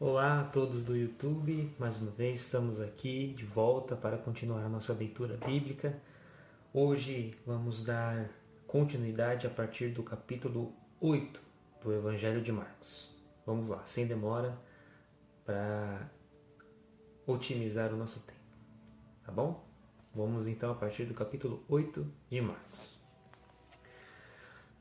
Olá a todos do YouTube, mais uma vez estamos aqui de volta para continuar a nossa leitura bíblica. Hoje vamos dar continuidade a partir do capítulo 8 do Evangelho de Marcos. Vamos lá, sem demora, para otimizar o nosso tempo, tá bom? Vamos então a partir do capítulo 8 de Marcos.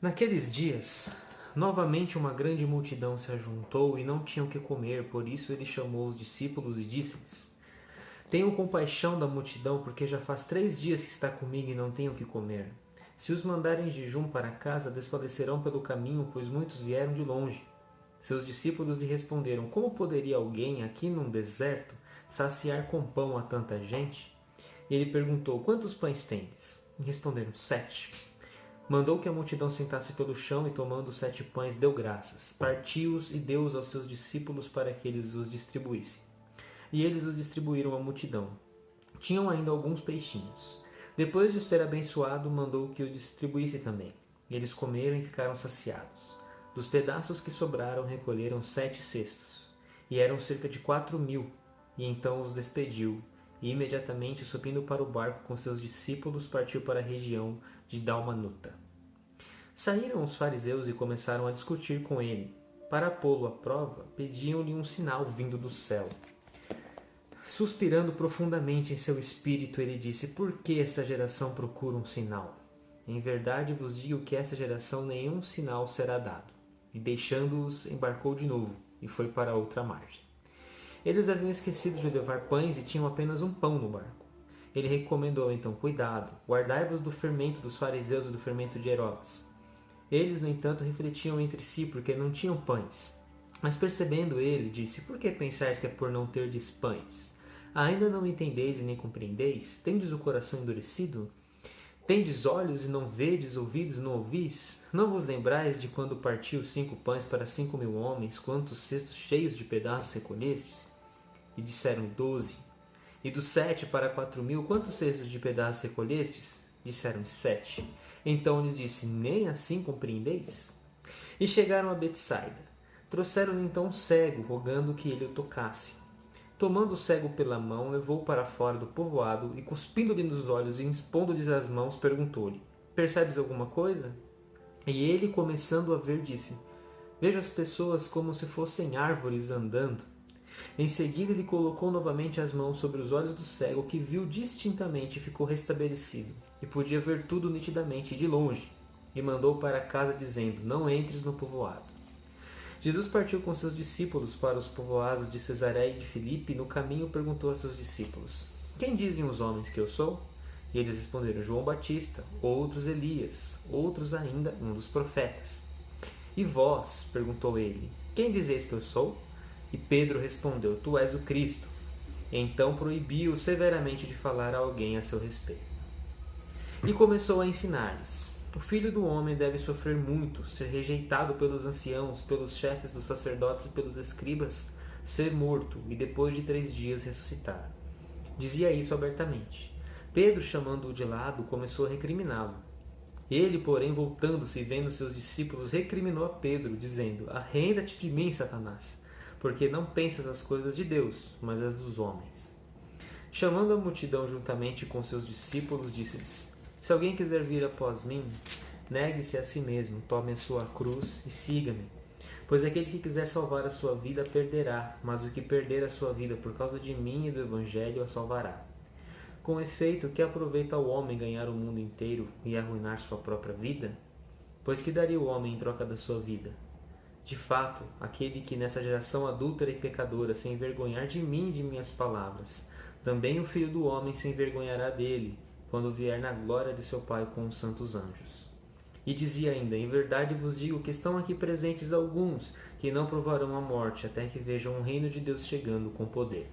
Naqueles dias, novamente uma grande multidão se ajuntou e não tinham o que comer, por isso ele chamou os discípulos e disse-lhes: Tenham compaixão da multidão, porque já faz 3 dias que está comigo e não tenho o que comer. Se os mandarem em jejum para casa, desfalecerão pelo caminho, pois muitos vieram de longe. Seus discípulos lhe responderam: Como poderia alguém, aqui num deserto, saciar com pão a tanta gente? E ele perguntou: Quantos pães tendes? E responderam: 7. Mandou que a multidão sentasse pelo chão e, tomando os 7 pães, deu graças. Partiu-os e deu-os aos seus discípulos para que eles os distribuíssem. E eles os distribuíram à multidão. Tinham ainda alguns peixinhos. Depois de os ter abençoado, mandou que o distribuísse também. E eles comeram e ficaram saciados. Dos pedaços que sobraram, recolheram 7 cestos. E eram cerca de 4.000. E então os despediu. E imediatamente, subindo para o barco com seus discípulos, partiu para a região de Dalmanuta. Saíram os fariseus e começaram a discutir com ele. Para pô-lo à prova, pediam-lhe um sinal vindo do céu. Suspirando profundamente em seu espírito, ele disse: Por que esta geração procura um sinal? Em verdade vos digo que esta geração nenhum sinal será dado. E deixando-os, embarcou de novo e foi para outra margem. Eles haviam esquecido de levar pães e tinham apenas um pão no barco. Ele recomendou então: Cuidado, guardai-vos do fermento dos fariseus e do fermento de Herodes. Eles, no entanto, refletiam entre si, porque não tinham pães. Mas percebendo ele, disse: Por que pensais que é por não terdes pães? Ainda não entendeis e nem compreendeis? Tendes o coração endurecido? Tendes olhos e não vedes, ouvidos e não ouvis? Não vos lembrais de quando partiu 5 pães para 5.000 homens, quantos cestos cheios de pedaços recolhestes? E disseram 12. E dos 7 para 4.000, quantos cestos de pedaços recolhestes? Disseram 7. Então lhes disse: Nem assim compreendeis? E chegaram a Betsaida. Trouxeram-lhe então um cego, rogando que ele o tocasse. Tomando o cego pela mão, levou-o para fora do povoado e, cuspindo-lhe nos olhos e expondo-lhes as mãos, perguntou-lhe: Percebes alguma coisa? E ele, começando a ver, disse: Vejo as pessoas como se fossem árvores andando. Em seguida, ele colocou novamente as mãos sobre os olhos do cego, que viu distintamente e ficou restabelecido, e podia ver tudo nitidamente de longe, e mandou para casa, dizendo: Não entres no povoado. Jesus partiu com seus discípulos para os povoados de Cesareia e de Filipe, e no caminho perguntou a seus discípulos: Quem dizem os homens que eu sou? E eles responderam: João Batista, outros Elias, outros ainda um dos profetas. E vós? Perguntou ele: Quem dizeis que eu sou? E Pedro respondeu: Tu és o Cristo. Então proibiu severamente de falar a alguém a seu respeito. E começou a ensinar-lhes: O Filho do Homem deve sofrer muito, ser rejeitado pelos anciãos, pelos chefes dos sacerdotes e pelos escribas, ser morto e depois de 3 dias ressuscitar. Dizia isso abertamente. Pedro, chamando-o de lado, começou a recriminá-lo. Ele, porém, voltando-se e vendo seus discípulos, recriminou a Pedro, dizendo: Arrenda-te de mim, Satanás, porque não pensas as coisas de Deus, mas as dos homens. Chamando a multidão juntamente com seus discípulos, disse-lhes: Se alguém quiser vir após mim, negue-se a si mesmo, tome a sua cruz e siga-me. Pois aquele que quiser salvar a sua vida, perderá, mas o que perder a sua vida por causa de mim e do Evangelho, a salvará. Com efeito, que aproveita o homem ganhar o mundo inteiro e arruinar sua própria vida? Pois que daria o homem em troca da sua vida? De fato, aquele que nessa geração adúltera e pecadora se envergonhar de mim e de minhas palavras, também o Filho do Homem se envergonhará dele, quando vier na glória de seu Pai com os santos anjos. E dizia ainda: Em verdade vos digo que estão aqui presentes alguns que não provarão a morte, até que vejam o reino de Deus chegando com poder.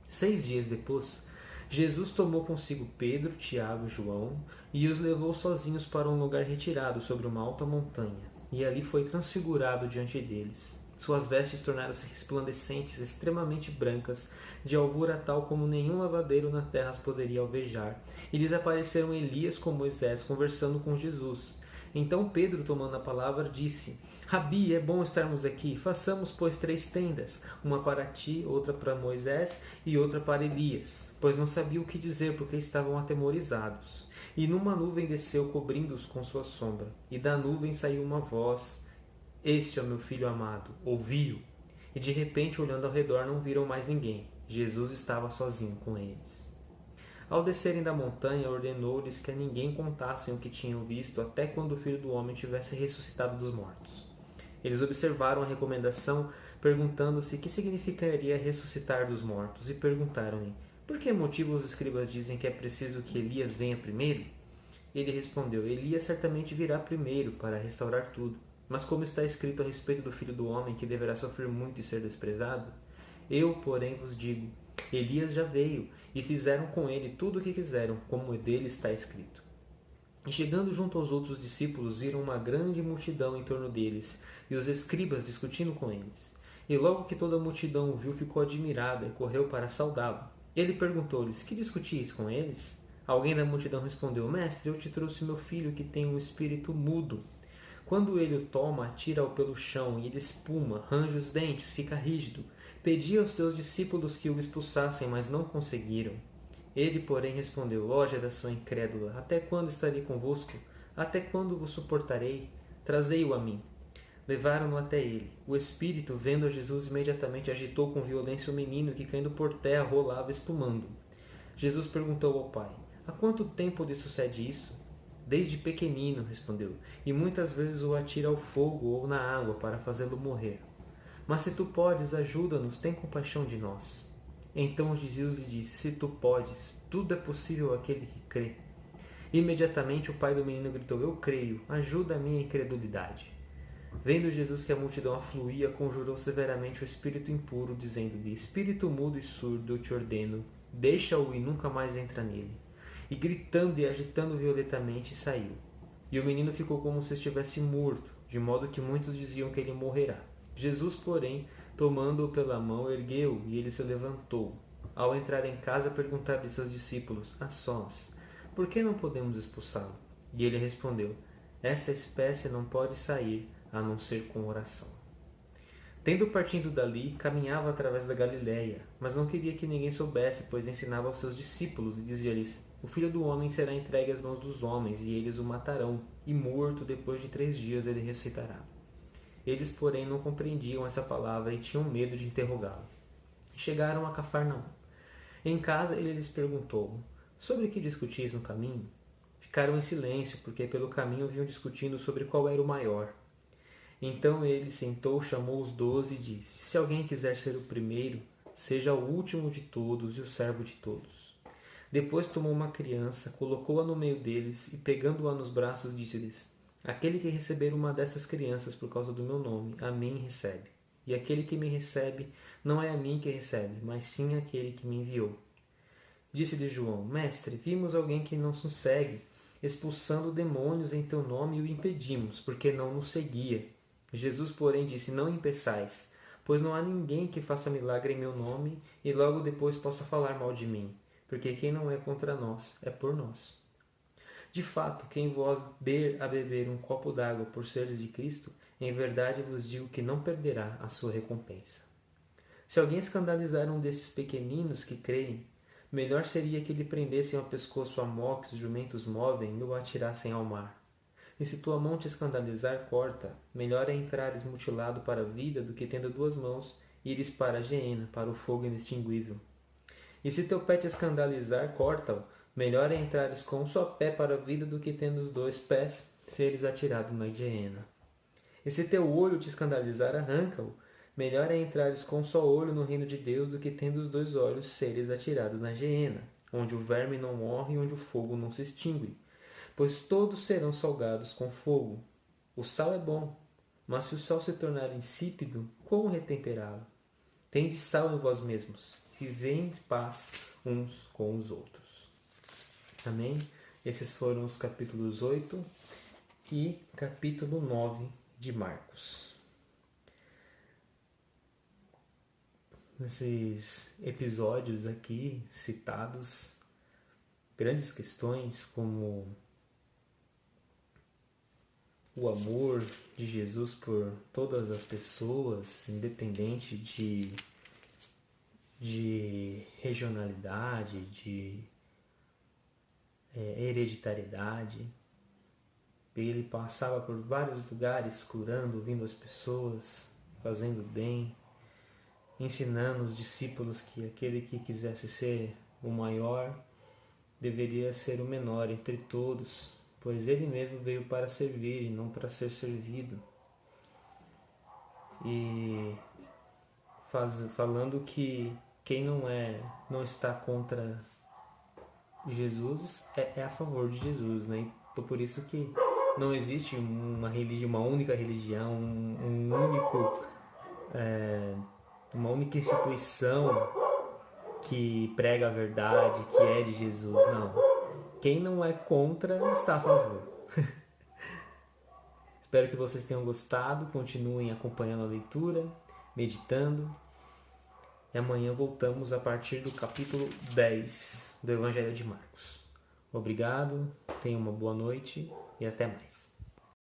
6 dias depois, Jesus tomou consigo Pedro, Tiago e João e os levou sozinhos para um lugar retirado sobre uma alta montanha, e ali foi transfigurado diante deles. Suas vestes tornaram-se resplandecentes, extremamente brancas, de alvura tal como nenhum lavadeiro na terra as poderia alvejar, e lhes apareceram Elias com Moisés conversando com Jesus. Então Pedro, tomando a palavra, disse: Rabi, é bom estarmos aqui. Façamos, pois, 3 tendas, uma para ti, outra para Moisés e outra para Elias. Pois não sabiam o que dizer, porque estavam atemorizados. E numa nuvem desceu, cobrindo-os com sua sombra. E da nuvem saiu uma voz: Este é o meu filho amado, ouvi-o. E de repente, olhando ao redor, não viram mais ninguém. Jesus estava sozinho com eles. Ao descerem da montanha, ordenou-lhes que a ninguém contassem o que tinham visto até quando o Filho do Homem tivesse ressuscitado dos mortos. Eles observaram a recomendação, perguntando-se o que significaria ressuscitar dos mortos, e perguntaram-lhe: Por que motivo os escribas dizem que é preciso que Elias venha primeiro? Ele respondeu: Elias certamente virá primeiro para restaurar tudo. Mas como está escrito a respeito do Filho do Homem, que deverá sofrer muito e ser desprezado? Eu, porém, vos digo: Elias já veio, e fizeram com ele tudo o que quiseram, como dele está escrito. E chegando junto aos outros discípulos, viram uma grande multidão em torno deles, e os escribas discutindo com eles. E logo que toda a multidão o viu, ficou admirada e correu para saudá-lo. Ele perguntou-lhes: Que discutis com eles? Alguém da multidão respondeu: Mestre, eu te trouxe meu filho que tem um espírito mudo. Quando ele o toma, atira-o pelo chão, e ele espuma, range os dentes, fica rígido. Pedi aos teus discípulos que o expulsassem, mas não conseguiram. Ele, porém, respondeu: Ó geração incrédula, até quando estarei convosco? Até quando vos suportarei? Trazei-o a mim. Levaram-no até ele. O espírito, vendo a Jesus, imediatamente agitou com violência o menino, que, caindo por terra, rolava espumando. Jesus perguntou ao pai: Há quanto tempo lhe sucede isso? Desde pequenino, respondeu, e muitas vezes o atira ao fogo ou na água para fazê-lo morrer. Mas se tu podes, ajuda-nos, tem compaixão de nós. Então Jesus lhe disse: Se tu podes, tudo é possível àquele que crê. Imediatamente o pai do menino gritou: Eu creio, ajuda a minha incredulidade. Vendo Jesus que a multidão afluía, conjurou severamente o espírito impuro, dizendo-lhe: Espírito mudo e surdo, eu te ordeno, deixa-o e nunca mais entra nele. E gritando e agitando violentamente, saiu. E o menino ficou como se estivesse morto, de modo que muitos diziam que ele morrerá. Jesus, porém, tomando-o pela mão, ergueu-o, e ele se levantou. Ao entrar em casa, perguntaram-lhe seus discípulos, a sós: Por que não podemos expulsá-lo? E ele respondeu: Essa espécie não pode sair, a não ser com oração. Tendo partido dali, caminhava através da Galiléia, mas não queria que ninguém soubesse, pois ensinava aos seus discípulos e dizia-lhes: O Filho do Homem será entregue às mãos dos homens, e eles o matarão, e morto, depois de 3 dias ele ressuscitará. Eles, porém, não compreendiam essa palavra e tinham medo de interrogá-lo. Chegaram a Cafarnaum. Em casa ele lhes perguntou: Sobre que discutis no caminho? Ficaram em silêncio, porque pelo caminho vinham discutindo sobre qual era o maior. Então ele sentou, chamou os 12 e disse: Se alguém quiser ser o primeiro, seja o último de todos e o servo de todos. Depois tomou uma criança, colocou-a no meio deles e, pegando-a nos braços, disse-lhes: Aquele que receber uma destas crianças por causa do meu nome, a mim recebe. E aquele que me recebe, não é a mim que recebe, mas sim aquele que me enviou. Disse-lhe João: Mestre, vimos alguém que não nos segue, expulsando demônios em teu nome e o impedimos, porque não nos seguia. Jesus, porém, disse: Não impeçais, pois não há ninguém que faça milagre em meu nome e logo depois possa falar mal de mim, porque quem não é contra nós é por nós. De fato, quem vos der a beber um copo d'água por seres de Cristo, em verdade vos digo que não perderá a sua recompensa. Se alguém escandalizar um desses pequeninos que creem, melhor seria que lhe prendessem ao pescoço a mó que os jumentos movem e o atirassem ao mar. E se tua mão te escandalizar, corta. Melhor é entrares mutilado para a vida do que, tendo 2 mãos, ires para a geena, para o fogo inextinguível. E se teu pé te escandalizar, corta-o. Melhor é entrares com um só pé para a vida do que, tendo os 2 pés, seres atirado na geena. E se teu olho te escandalizar, arranca-o. Melhor é entrares com um só olho no reino de Deus do que, tendo os 2 olhos, seres atirado na geena, onde o verme não morre e onde o fogo não se extingue. Pois todos serão salgados com fogo. O sal é bom, mas se o sal se tornar insípido, como retemperá-lo? Tende sal em vós mesmos, vivei em paz uns com os outros. Amém? Esses foram os capítulos 8 e capítulo 9 de Marcos. Nesses episódios aqui citados, grandes questões como o amor de Jesus por todas as pessoas, independente de regionalidade, de hereditariedade. Ele passava por vários lugares curando, ouvindo as pessoas, fazendo bem, ensinando os discípulos que aquele que quisesse ser o maior deveria ser o menor entre todos, pois ele mesmo veio para servir e não para ser servido. E falando que quem não está contra Jesus é a favor de Jesus, né? Então, por isso que não existe uma religião, uma única religião, uma única instituição que prega a verdade, que é de Jesus. Não. Quem não é contra está a favor. Espero que vocês tenham gostado, continuem acompanhando a leitura, meditando. E amanhã voltamos a partir do capítulo 10 do Evangelho de Marcos. Obrigado, tenham uma boa noite e até mais.